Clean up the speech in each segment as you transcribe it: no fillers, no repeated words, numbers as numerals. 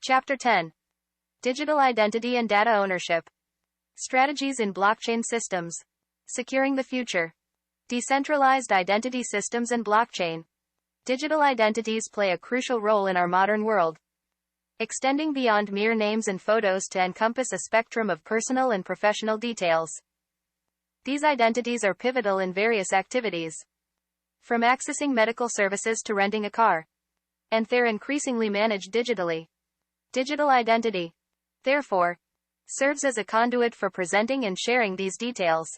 Chapter 10. Digital Identity and Data Ownership. Strategies in Blockchain Systems. Securing the Future. Decentralized Identity Systems and Blockchain. Digital identities play a crucial role in our modern world, extending beyond mere names and photos to encompass a spectrum of personal and professional details. These identities are pivotal in various activities, from accessing medical services to renting a car, and they're increasingly managed digitally. Digital identity, therefore, serves as a conduit for presenting and sharing these details,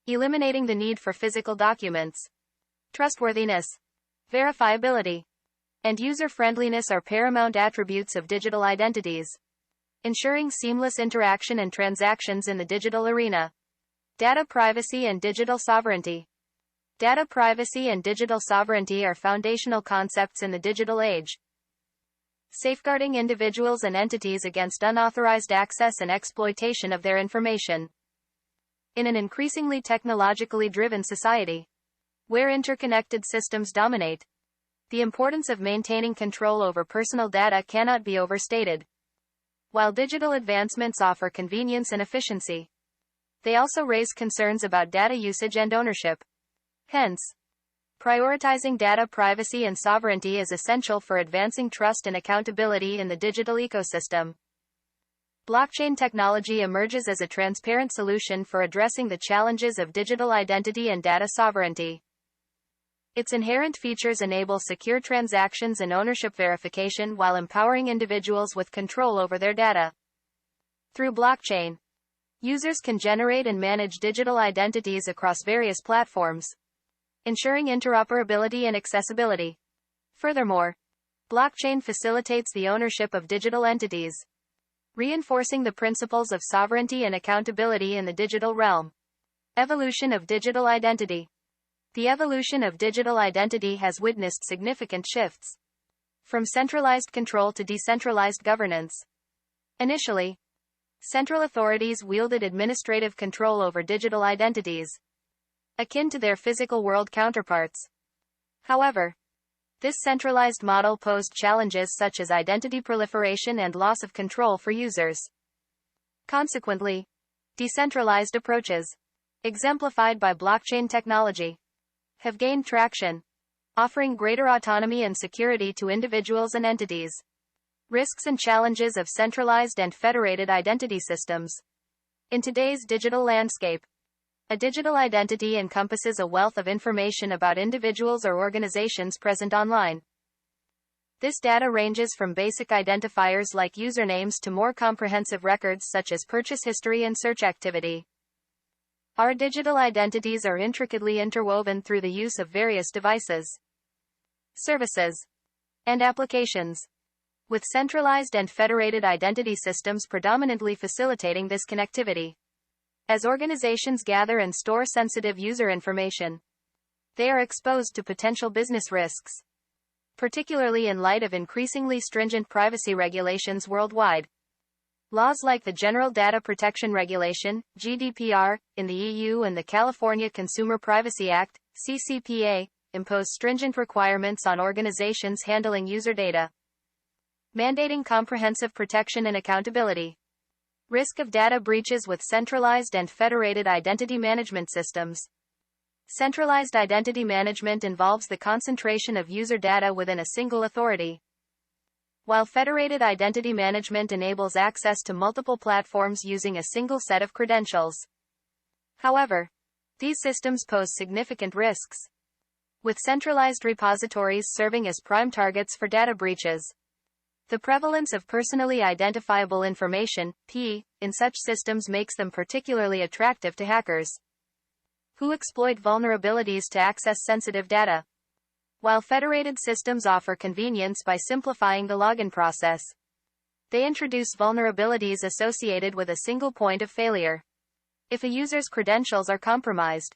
eliminating the need for physical documents. Trustworthiness, verifiability, and user-friendliness are paramount attributes of digital identities, ensuring seamless interaction and transactions in the digital arena. Data privacy and digital sovereignty. Data privacy and digital sovereignty are foundational concepts in the digital age, safeguarding individuals and entities against unauthorized access and exploitation of their information. In an increasingly technologically driven society, where interconnected systems dominate, the importance of maintaining control over personal data cannot be overstated. While digital advancements offer convenience and efficiency, they also raise concerns about data usage and ownership. Hence, prioritizing data privacy and sovereignty is essential for advancing trust and accountability in the digital ecosystem. Blockchain technology emerges as a transparent solution for addressing the challenges of digital identity and data sovereignty. Its inherent features enable secure transactions and ownership verification while empowering individuals with control over their data. Through blockchain, users can generate and manage digital identities across various platforms, ensuring interoperability and accessibility. Furthermore, blockchain facilitates the ownership of digital entities, reinforcing the principles of sovereignty and accountability in the digital realm. Evolution of digital identity. The evolution of digital identity has witnessed significant shifts, from centralized control to decentralized governance. Initially, central authorities wielded administrative control over digital identities, akin to their physical world counterparts. However, this centralized model posed challenges such as identity proliferation and loss of control for users. Consequently, decentralized approaches, exemplified by blockchain technology, have gained traction, offering greater autonomy and security to individuals and entities. Risks and challenges of centralized and federated identity systems. In today's digital landscape, a digital identity encompasses a wealth of information about individuals or organizations present online. This data ranges from basic identifiers like usernames to more comprehensive records such as purchase history and search activity. Our digital identities are intricately interwoven through the use of various devices, services, and applications, with centralized and federated identity systems predominantly facilitating this connectivity. As organizations gather and store sensitive user information, they are exposed to potential business risks, particularly in light of increasingly stringent privacy regulations worldwide. Laws like the General Data Protection Regulation, GDPR, in the EU and the California Consumer Privacy Act, CCPA, impose stringent requirements on organizations handling user data, mandating comprehensive protection and accountability. Risk of data breaches with centralized and federated identity management systems. Centralized identity management involves the concentration of user data within a single authority, while federated identity management enables access to multiple platforms using a single set of credentials. However, these systems pose significant risks, with centralized repositories serving as prime targets for data breaches. The prevalence of personally identifiable information, PII, in such systems makes them particularly attractive to hackers, who exploit vulnerabilities to access sensitive data. While federated systems offer convenience by simplifying the login process, they introduce vulnerabilities associated with a single point of failure. If a user's credentials are compromised,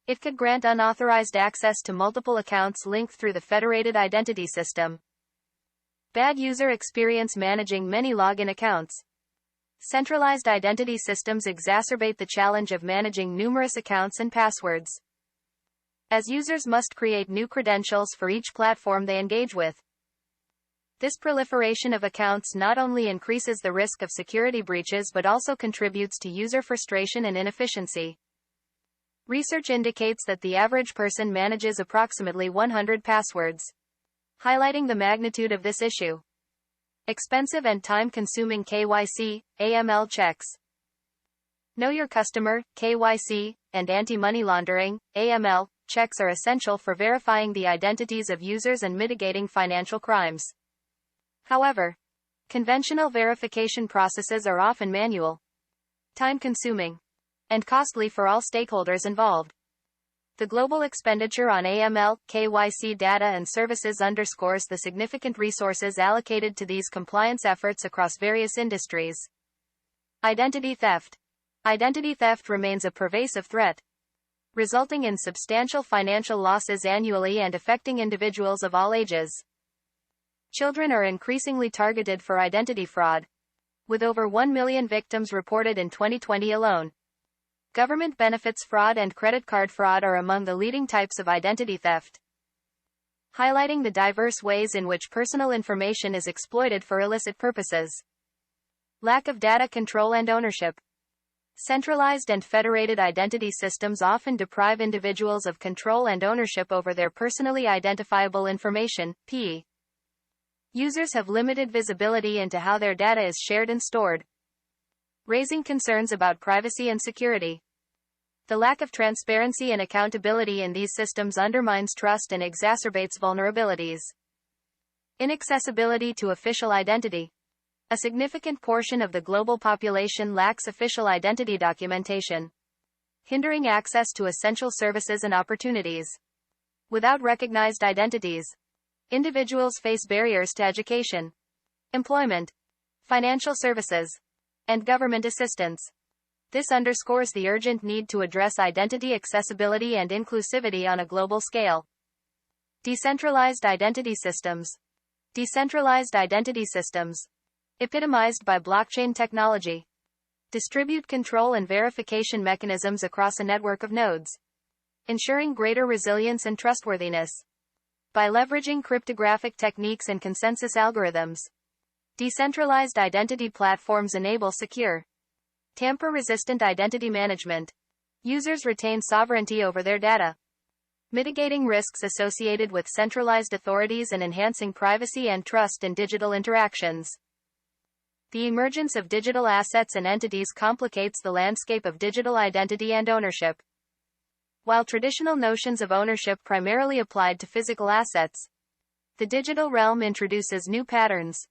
it could grant unauthorized access to multiple accounts linked through the federated identity system. Bad user experience managing many login accounts. Centralized identity systems exacerbate the challenge of managing numerous accounts and passwords, as users must create new credentials for each platform they engage with. This proliferation of accounts not only increases the risk of security breaches but also contributes to user frustration and inefficiency. Research indicates that the average person manages approximately 100 passwords, highlighting the magnitude of this issue. Expensive and time-consuming KYC, AML checks. Know Your Customer, KYC, and anti-money laundering, AML, checks are essential for verifying the identities of users and mitigating financial crimes. However, conventional verification processes are often manual, time-consuming, and costly for all stakeholders involved. The global expenditure on AML, KYC data and services underscores the significant resources allocated to these compliance efforts across various industries. Identity theft. Identity theft remains a pervasive threat, resulting in substantial financial losses annually and affecting individuals of all ages. Children are increasingly targeted for identity fraud, with over 1 million victims reported in 2020 alone. Government benefits fraud and credit card fraud are among the leading types of identity theft, highlighting the diverse ways in which personal information is exploited for illicit purposes. Lack of data control and ownership. Centralized and federated identity systems often deprive individuals of control and ownership over their personally identifiable information, p. Users have limited visibility into how their data is shared and stored, raising concerns about privacy and security. The lack of transparency and accountability in these systems undermines trust and exacerbates vulnerabilities. Inaccessibility to official identity. A significant portion of the global population lacks official identity documentation, hindering access to essential services and opportunities. Without recognized identities, individuals face barriers to education, employment, financial services, and government assistance. This underscores the urgent need to address identity accessibility and inclusivity on a global scale. Decentralized identity systems. Decentralized identity systems, epitomized by blockchain technology, distribute control and verification mechanisms across a network of nodes, ensuring greater resilience and trustworthiness. By leveraging cryptographic techniques and consensus algorithms, decentralized identity platforms enable secure, tamper-resistant identity management. Users retain sovereignty over their data, mitigating risks associated with centralized authorities and enhancing privacy and trust in digital interactions. The emergence of digital assets and entities complicates the landscape of digital identity and ownership. While traditional notions of ownership primarily applied to physical assets, the digital realm introduces new patterns,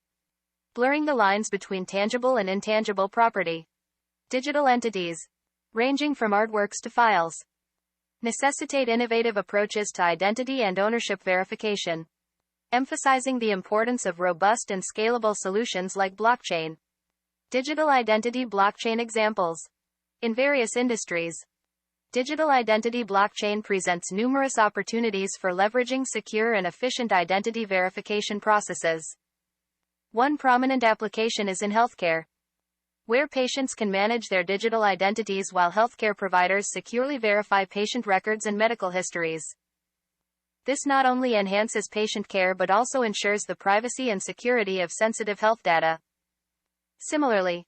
blurring the lines between tangible and intangible property. Digital entities, ranging from artworks to files, necessitate innovative approaches to identity and ownership verification, emphasizing the importance of robust and scalable solutions like blockchain. Digital identity blockchain examples. In various industries, digital identity blockchain presents numerous opportunities for leveraging secure and efficient identity verification processes. One prominent application is in healthcare, where patients can manage their digital identities while healthcare providers securely verify patient records and medical histories. This not only enhances patient care but also ensures the privacy and security of sensitive health data. Similarly,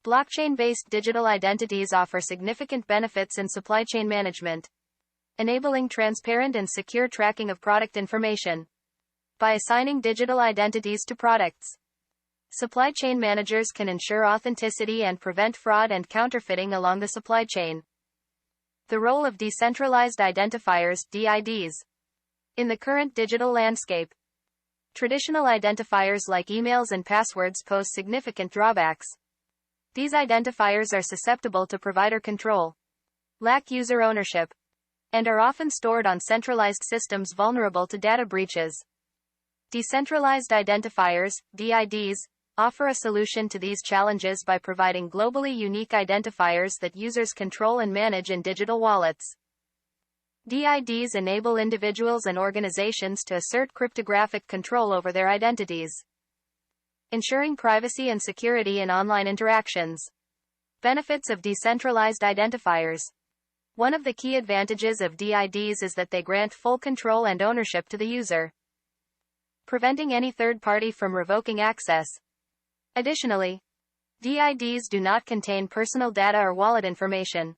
blockchain-based digital identities offer significant benefits in supply chain management, enabling transparent and secure tracking of product information. By assigning digital identities to products, supply chain managers can ensure authenticity and prevent fraud and counterfeiting along the supply chain. The role of decentralized identifiers, DIDs, in the current digital landscape. Traditional identifiers like emails and passwords pose significant drawbacks. These identifiers are susceptible to provider control, lack user ownership, and are often stored on centralized systems vulnerable to data breaches. Decentralized identifiers, DIDs, offer a solution to these challenges by providing globally unique identifiers that users control and manage in digital wallets. DIDs enable individuals and organizations to assert cryptographic control over their identities, ensuring privacy and security in online interactions. Benefits of decentralized identifiers. One of the key advantages of DIDs is that they grant full control and ownership to the user, preventing any third party from revoking access. Additionally, DIDs do not contain personal data or wallet information,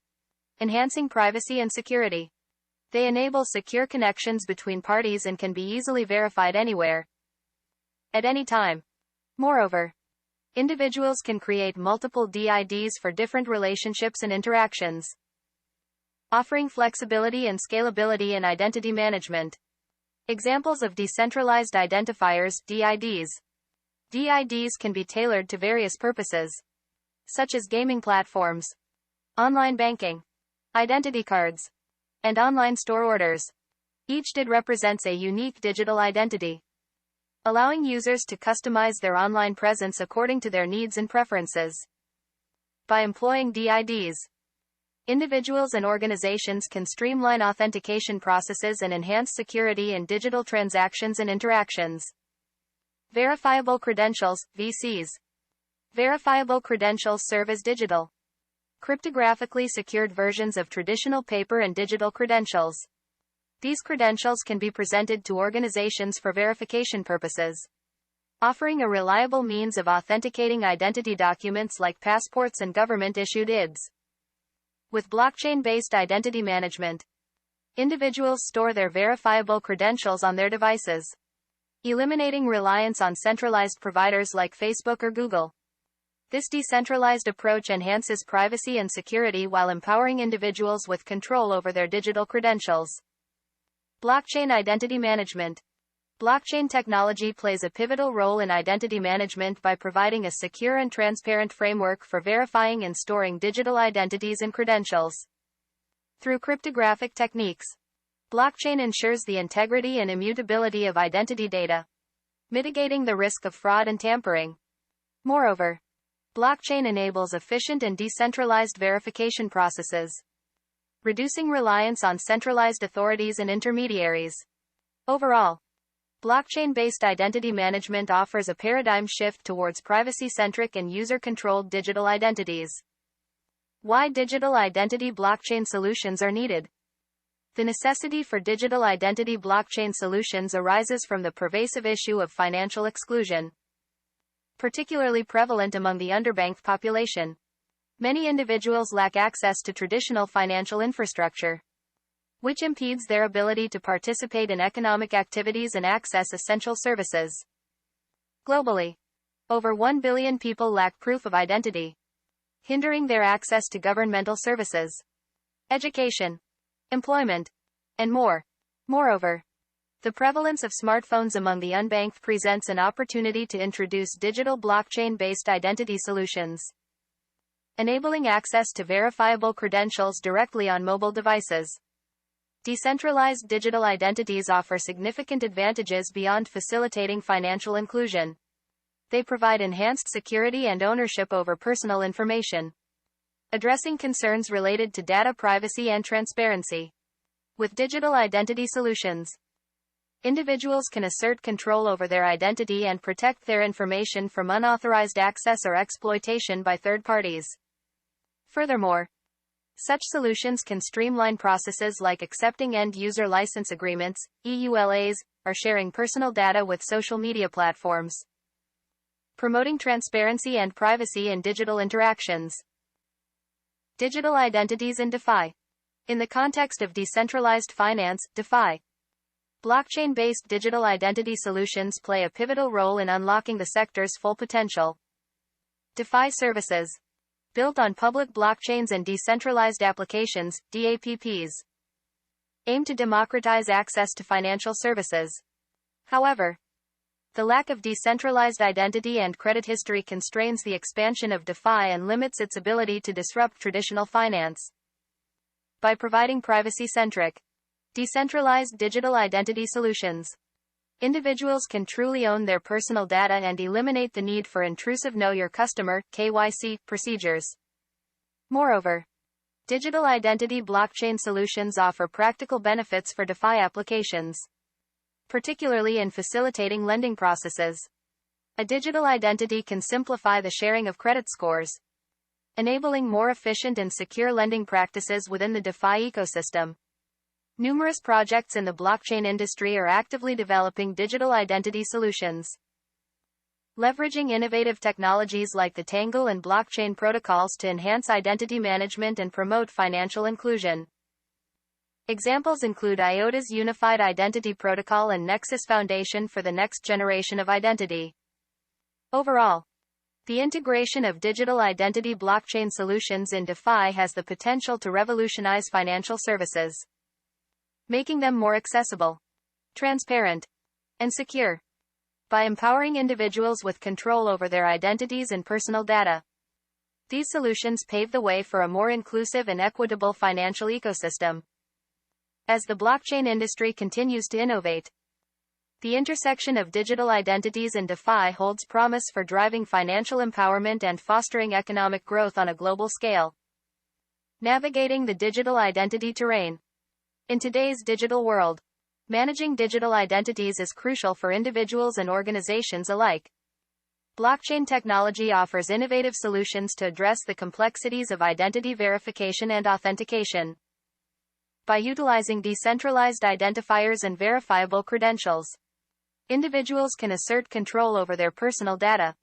enhancing privacy and security. They enable secure connections between parties and can be easily verified anywhere, at any time. Moreover, individuals can create multiple DIDs for different relationships and interactions, offering flexibility and scalability in identity management. Examples of decentralized identifiers, DIDs. DIDs can be tailored to various purposes, such as gaming platforms, online banking, identity cards, and online store orders. Each DID represents a unique digital identity, allowing users to customize their online presence according to their needs and preferences. By employing DIDs, individuals and organizations can streamline authentication processes and enhance security in digital transactions and interactions. Verifiable credentials, VCs. Verifiable credentials serve as digital, cryptographically secured versions of traditional paper and digital credentials. These credentials can be presented to organizations for verification purposes, offering a reliable means of authenticating identity documents like passports and government-issued IDs. With blockchain-based identity management, individuals store their verifiable credentials on their devices, eliminating reliance on centralized providers like Facebook or Google. This decentralized approach enhances privacy and security while empowering individuals with control over their digital credentials. Blockchain identity management. Blockchain technology plays a pivotal role in identity management by providing a secure and transparent framework for verifying and storing digital identities and credentials. Through cryptographic techniques, blockchain ensures the integrity and immutability of identity data, mitigating the risk of fraud and tampering. Moreover, blockchain enables efficient and decentralized verification processes, reducing reliance on centralized authorities and intermediaries. Overall, blockchain-based identity management offers a paradigm shift towards privacy-centric and user-controlled digital identities. Why digital identity blockchain solutions are needed? The necessity for digital identity blockchain solutions arises from the pervasive issue of financial exclusion, particularly prevalent among the underbanked population. Many individuals lack access to traditional financial infrastructure, which impedes their ability to participate in economic activities and access essential services. Globally, over 1 billion people lack proof of identity, hindering their access to governmental services, education, employment, and more. Moreover, the prevalence of smartphones among the unbanked presents an opportunity to introduce digital blockchain-based identity solutions, enabling access to verifiable credentials directly on mobile devices. Decentralized digital identities offer significant advantages beyond facilitating financial inclusion. They provide enhanced security and ownership over personal information, addressing concerns related to data privacy and transparency. With digital identity solutions, individuals can assert control over their identity and protect their information from unauthorized access or exploitation by third parties. Furthermore, such solutions can streamline processes like accepting end-user license agreements, EULAs, or sharing personal data with social media platforms, promoting transparency and privacy in digital interactions. Digital identities in DeFi. In the context of decentralized finance, DeFi, blockchain-based digital identity solutions play a pivotal role in unlocking the sector's full potential. DeFi services, built on public blockchains and decentralized applications, DApps, aim to democratize access to financial services. However, the lack of decentralized identity and credit history constrains the expansion of DeFi and limits its ability to disrupt traditional finance. By providing privacy-centric, decentralized digital identity solutions, individuals can truly own their personal data and eliminate the need for intrusive Know Your Customer (KYC) procedures. Moreover, digital identity blockchain solutions offer practical benefits for DeFi applications, particularly in facilitating lending processes. A digital identity can simplify the sharing of credit scores, enabling more efficient and secure lending practices within the DeFi ecosystem. Numerous projects in the blockchain industry are actively developing digital identity solutions, leveraging innovative technologies like the Tangle and blockchain protocols to enhance identity management and promote financial inclusion. Examples include IOTA's Unified Identity Protocol and Nexus Foundation for the next generation of identity. Overall, the integration of digital identity blockchain solutions in DeFi has the potential to revolutionize financial services, making them more accessible, transparent, and secure. By empowering individuals with control over their identities and personal data, these solutions pave the way for a more inclusive and equitable financial ecosystem. As the blockchain industry continues to innovate, the intersection of digital identities and DeFi holds promise for driving financial empowerment and fostering economic growth on a global scale. Navigating the digital identity terrain. In today's digital world, managing digital identities is crucial for individuals and organizations alike. Blockchain technology offers innovative solutions to address the complexities of identity verification and authentication. By utilizing decentralized identifiers and verifiable credentials, individuals can assert control over their personal data,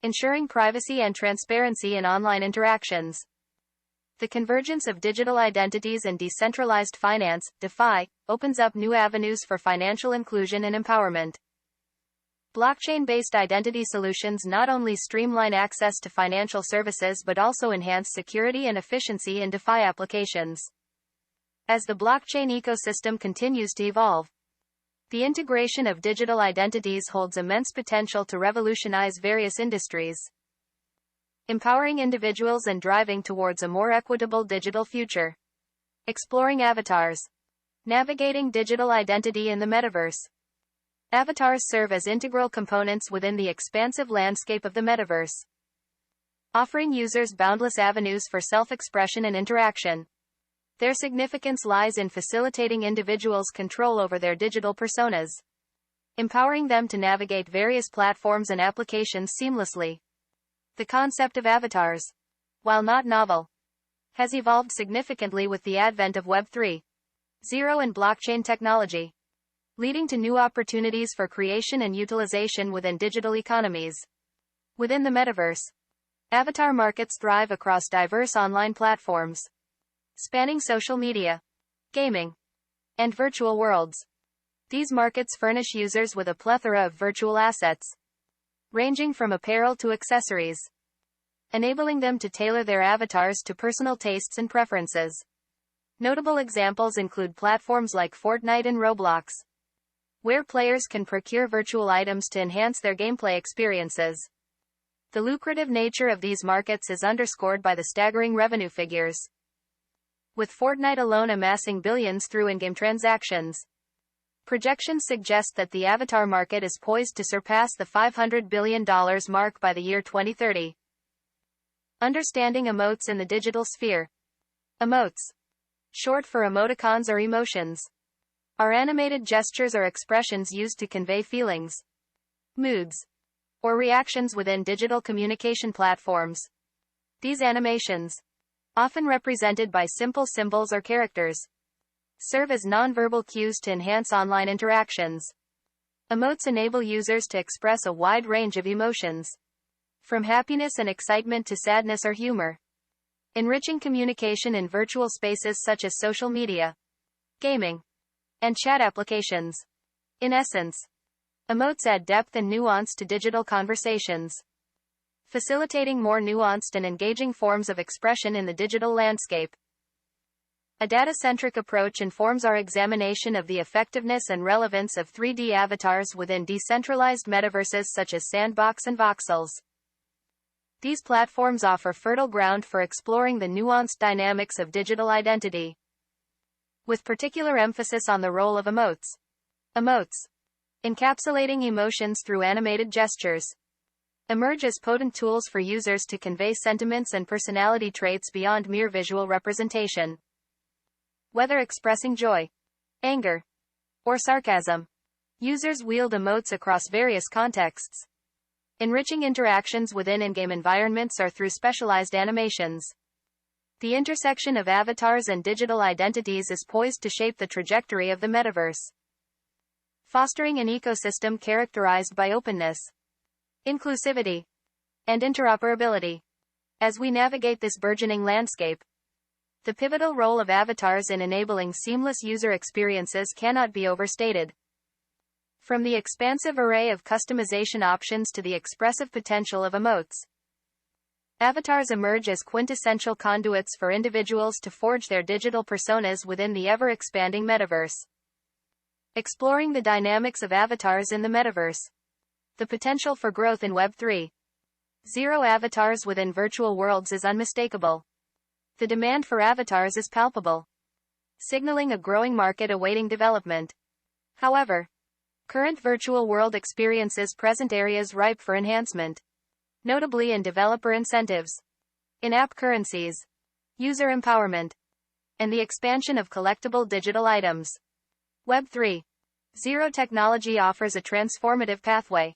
ensuring privacy and transparency in online interactions. The convergence of digital identities and decentralized finance, DeFi, opens up new avenues for financial inclusion and empowerment. Blockchain-based identity solutions not only streamline access to financial services but also enhance security and efficiency in DeFi applications. As the blockchain ecosystem continues to evolve, the integration of digital identities holds immense potential to revolutionize various industries, empowering individuals and driving towards a more equitable digital future. Exploring avatars. Navigating digital identity in the metaverse. Avatars serve as integral components within the expansive landscape of the metaverse, offering users boundless avenues for self-expression and interaction. Their significance lies in facilitating individuals' control over their digital personas, empowering them to navigate various platforms and applications seamlessly. The concept of avatars, while not novel, has evolved significantly with the advent of Web 3.0 and blockchain technology, leading to new opportunities for creation and utilization within digital economies. Within the metaverse, avatar markets thrive across diverse online platforms, spanning social media, gaming, and virtual worlds. These markets furnish users with a plethora of virtual assets, ranging from apparel to accessories, enabling them to tailor their avatars to personal tastes and preferences. Notable examples include platforms like Fortnite and Roblox, where players can procure virtual items to enhance their gameplay experiences. The lucrative nature of these markets is underscored by the staggering revenue figures, with Fortnite alone amassing billions through in-game transactions. Projections suggest that the avatar market is poised to surpass the $500 billion mark by the year 2030. Understanding emotes in the digital sphere. Emotes, short for emoticons or emotions, are animated gestures or expressions used to convey feelings, moods, or reactions within digital communication platforms. These animations, often represented by simple symbols or characters, serve as nonverbal cues to enhance online interactions. Emotes enable users to express a wide range of emotions, from happiness and excitement to sadness or humor, enriching communication in virtual spaces such as social media, gaming, and chat applications. In essence, emotes add depth and nuance to digital conversations, facilitating more nuanced and engaging forms of expression in the digital landscape. A data-centric approach informs our examination of the effectiveness and relevance of 3D avatars within decentralized metaverses such as Sandbox and Voxels. These platforms offer fertile ground for exploring the nuanced dynamics of digital identity, with particular emphasis on the role of emotes. Emotes, encapsulating emotions through animated gestures, emerge as potent tools for users to convey sentiments and personality traits beyond mere visual representation. Whether expressing joy, anger, or sarcasm, users wield emotes across various contexts, enriching interactions within in-game environments or through specialized animations. The intersection of avatars and digital identities is poised to shape the trajectory of the metaverse, fostering an ecosystem characterized by openness, inclusivity, and interoperability. As we navigate this burgeoning landscape, the pivotal role of avatars in enabling seamless user experiences cannot be overstated. From the expansive array of customization options to the expressive potential of emotes, avatars emerge as quintessential conduits for individuals to forge their digital personas within the ever-expanding metaverse. Exploring the dynamics of avatars in the metaverse. The potential for growth in Web 3.0 avatars within virtual worlds is unmistakable. The demand for avatars is palpable, signaling a growing market awaiting development. However, current virtual world experiences present areas ripe for enhancement, notably in developer incentives, in-app currencies, user empowerment, and the expansion of collectible digital items. Web 3.0 technology offers a transformative pathway,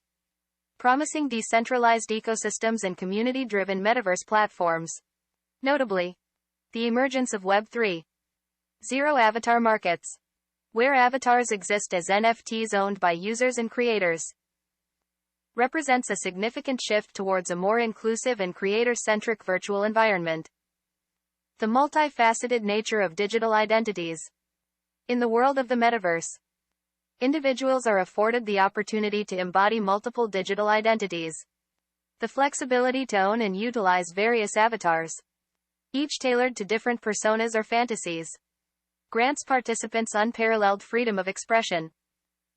promising decentralized ecosystems and community-driven metaverse platforms. Notably, the emergence of Web 3.0 avatar markets, where avatars exist as NFTs owned by users and creators, represents a significant shift towards a more inclusive and creator-centric virtual environment. The multifaceted nature of digital identities. In the world of the metaverse, individuals are afforded the opportunity to embody multiple digital identities, the flexibility to own and utilize various avatars, each tailored to different personas or fantasies, grants participants unparalleled freedom of expression.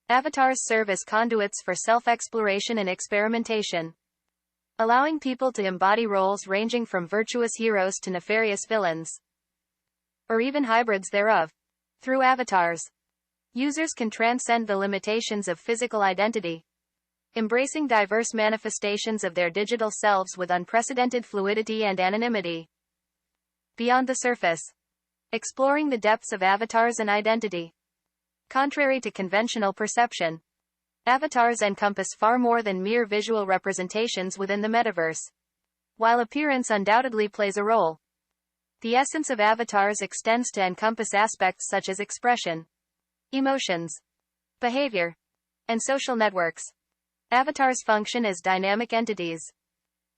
Avatars serve as conduits for self-exploration and experimentation, allowing people to embody roles ranging from virtuous heroes to nefarious villains, or even hybrids thereof. Through avatars, users can transcend the limitations of physical identity, embracing diverse manifestations of their digital selves with unprecedented fluidity and anonymity. Beyond the surface. Exploring the depths of avatars and identity. Contrary to conventional perception, avatars encompass far more than mere visual representations within the metaverse. While appearance undoubtedly plays a role, the essence of avatars extends to encompass aspects such as expression, emotions, behavior, and social networks. Avatars function as dynamic entities,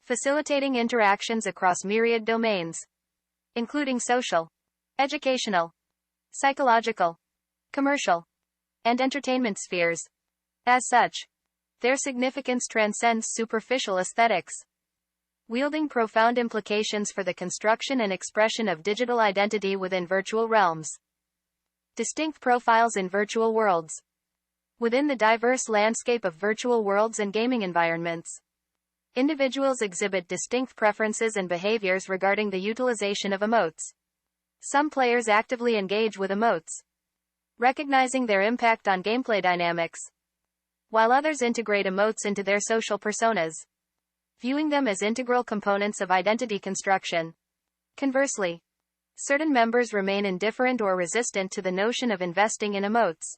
facilitating interactions across myriad domains, including social, educational, psychological, commercial, and entertainment spheres. As such, their significance transcends superficial aesthetics, wielding profound implications for the construction and expression of digital identity within virtual realms. Distinct profiles in virtual worlds. Within the diverse landscape of virtual worlds and gaming environments, individuals exhibit distinct preferences and behaviors regarding the utilization of emotes. Some players actively engage with emotes, recognizing their impact on gameplay dynamics, while others integrate emotes into their social personas, viewing them as integral components of identity construction. Conversely, certain members remain indifferent or resistant to the notion of investing in emotes,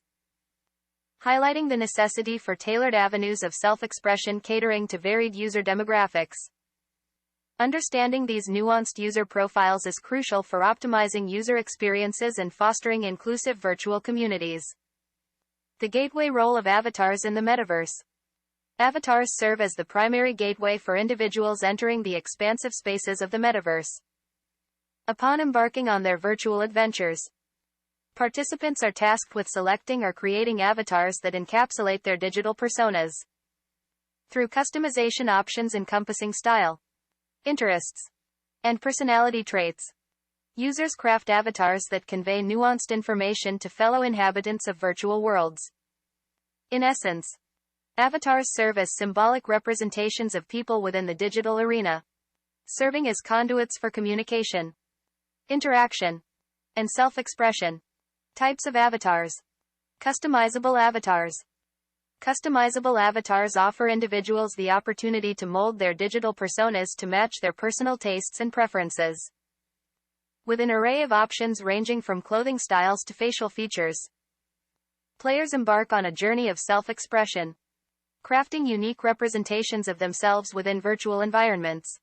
highlighting the necessity for tailored avenues of self-expression catering to varied user demographics. Understanding these nuanced user profiles is crucial for optimizing user experiences and fostering inclusive virtual communities. The gateway role of avatars in the metaverse. Avatars serve as the primary gateway for individuals entering the expansive spaces of the metaverse. Upon embarking on their virtual adventures, participants are tasked with selecting or creating avatars that encapsulate their digital personas. Through customization options encompassing style, interests, and personality traits, users craft avatars that convey nuanced information to fellow inhabitants of virtual worlds. In essence, avatars serve as symbolic representations of people within the digital arena, serving as conduits for communication, interaction, and self-expression. Types of avatars. Customizable avatars. Customizable avatars offer individuals the opportunity to mold their digital personas to match their personal tastes and preferences. With an array of options ranging from clothing styles to facial features, players embark on a journey of self-expression, crafting unique representations of themselves within virtual environments.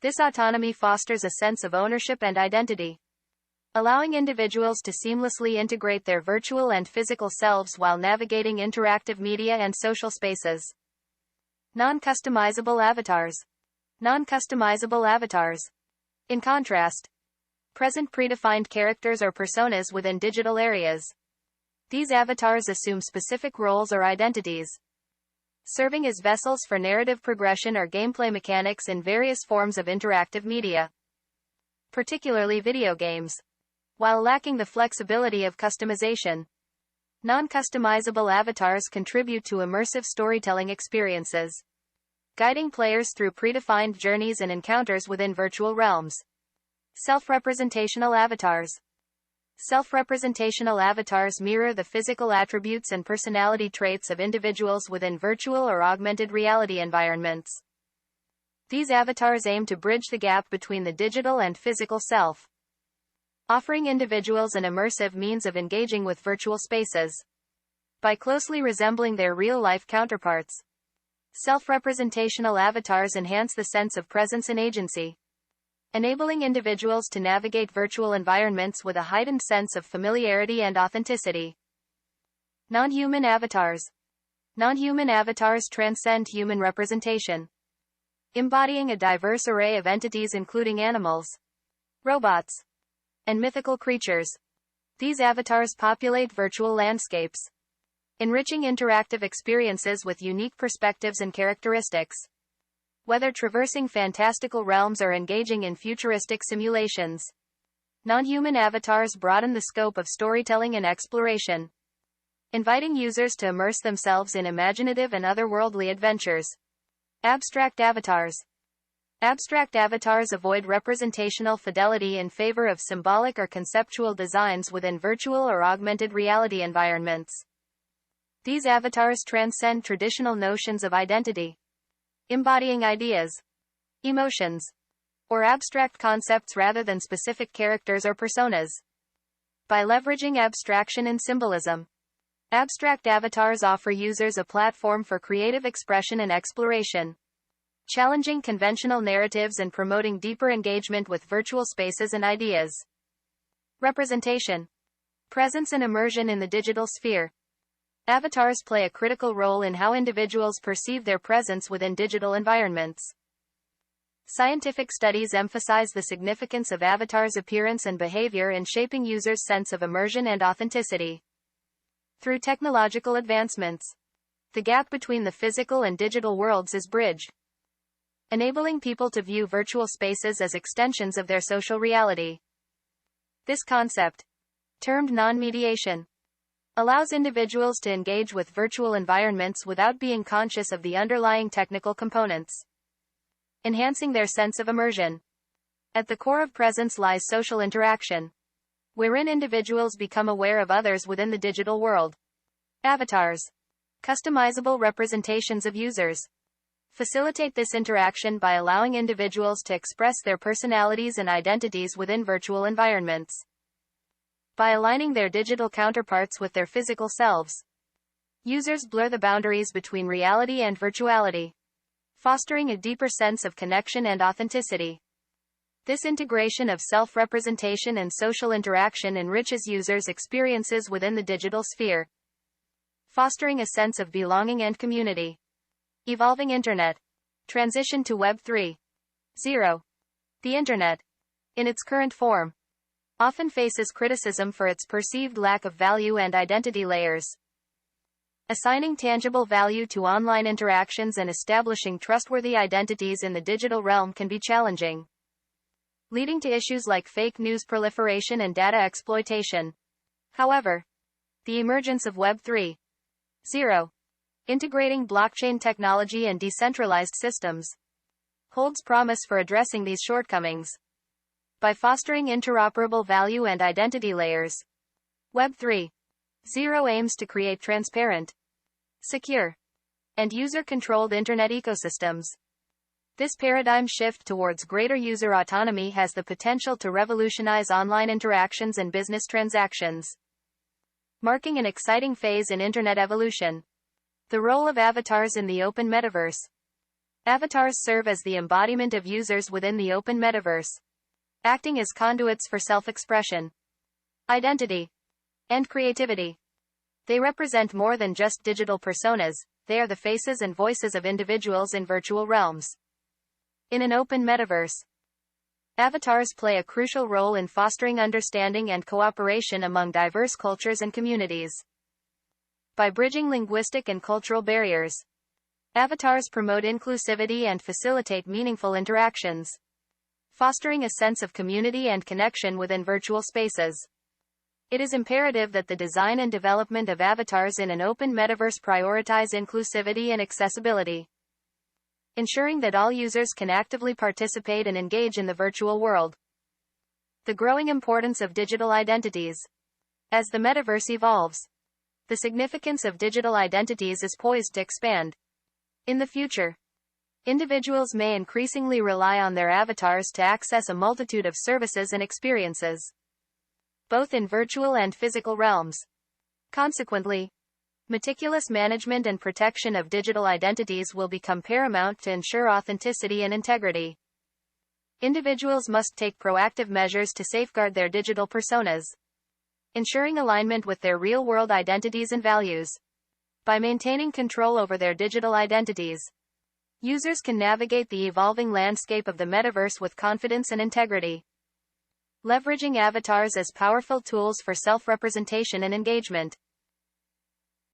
This autonomy fosters a sense of ownership and identity, allowing individuals to seamlessly integrate their virtual and physical selves while navigating interactive media and social spaces. Non-customizable avatars. Non-customizable avatars. In contrast, present predefined characters or personas within digital areas. These avatars assume specific roles or identities, serving as vessels for narrative progression or gameplay mechanics in various forms of interactive media, particularly video games. While lacking the flexibility of customization, non-customizable avatars contribute to immersive storytelling experiences, guiding players through predefined journeys and encounters within virtual realms. Self-representational avatars. Self-representational avatars mirror the physical attributes and personality traits of individuals within virtual or augmented reality environments. These avatars aim to bridge the gap between the digital and physical self, offering individuals an immersive means of engaging with virtual spaces by closely resembling their real-life counterparts. Self-representational avatars enhance the sense of presence and agency, enabling individuals to navigate virtual environments with a heightened sense of familiarity and authenticity. Non-human avatars. Non-human avatars transcend human representation, embodying a diverse array of entities including animals, robots, and mythical creatures. These avatars populate virtual landscapes, enriching interactive experiences with unique perspectives and characteristics. Whether traversing fantastical realms or engaging in futuristic simulations, non-human avatars broaden the scope of storytelling and exploration, inviting users to immerse themselves in imaginative and otherworldly adventures. Abstract avatars. Abstract avatars avoid representational fidelity in favor of symbolic or conceptual designs within virtual or augmented reality environments. These avatars transcend traditional notions of identity, embodying ideas, emotions, or abstract concepts rather than specific characters or personas. By leveraging abstraction and symbolism, abstract avatars offer users a platform for creative expression and exploration, challenging conventional narratives and promoting deeper engagement with virtual spaces and ideas. Representation. Presence and immersion in the digital sphere. Avatars play a critical role in how individuals perceive their presence within digital environments. Scientific studies emphasize the significance of avatars' appearance and behavior in shaping users' sense of immersion and authenticity. Through technological advancements, the gap between the physical and digital worlds is bridged, enabling people to view virtual spaces as extensions of their social reality. This concept, termed non-mediation, allows individuals to engage with virtual environments without being conscious of the underlying technical components, enhancing their sense of immersion. At the core of presence lies social interaction, wherein individuals become aware of others within the digital world. Avatars, customizable representations of users, facilitate this interaction by allowing individuals to express their personalities and identities within virtual environments. By aligning their digital counterparts with their physical selves, users blur the boundaries between reality and virtuality, fostering a deeper sense of connection and authenticity. This integration of self-representation and social interaction enriches users' experiences within the digital sphere, fostering a sense of belonging and community. Evolving Internet. Transition to Web 3.0. The Internet, in its current form, often faces criticism for its perceived lack of value and identity layers. Assigning tangible value to online interactions and establishing trustworthy identities in the digital realm can be challenging, leading to issues like fake news proliferation and data exploitation. However, the emergence of Web 3.0, integrating blockchain technology and decentralized systems, holds promise for addressing these shortcomings. By fostering interoperable value and identity layers, Web 3.0 aims to create transparent, secure, and user-controlled internet ecosystems. This paradigm shift towards greater user autonomy has the potential to revolutionize online interactions and business transactions, marking an exciting phase in internet evolution. The role of avatars in the open metaverse. Avatars serve as the embodiment of users within the open metaverse, acting as conduits for self-expression, identity, and creativity. They represent more than just digital personas, they are the faces and voices of individuals in virtual realms. In an open metaverse, avatars play a crucial role in fostering understanding and cooperation among diverse cultures and communities. By bridging linguistic and cultural barriers, avatars promote inclusivity and facilitate meaningful interactions, fostering a sense of community and connection within virtual spaces. It is imperative that the design and development of avatars in an open metaverse prioritize inclusivity and accessibility, ensuring that all users can actively participate and engage in the virtual world. The growing importance of digital identities. As the metaverse evolves, the significance of digital identities is poised to expand. In the future, individuals may increasingly rely on their avatars to access a multitude of services and experiences, both in virtual and physical realms. Consequently, meticulous management and protection of digital identities will become paramount to ensure authenticity and integrity. Individuals must take proactive measures to safeguard their digital personas, ensuring alignment with their real-world identities and values. By maintaining control over their digital identities, users can navigate the evolving landscape of the metaverse with confidence and integrity. Leveraging avatars as powerful tools for self-representation and engagement.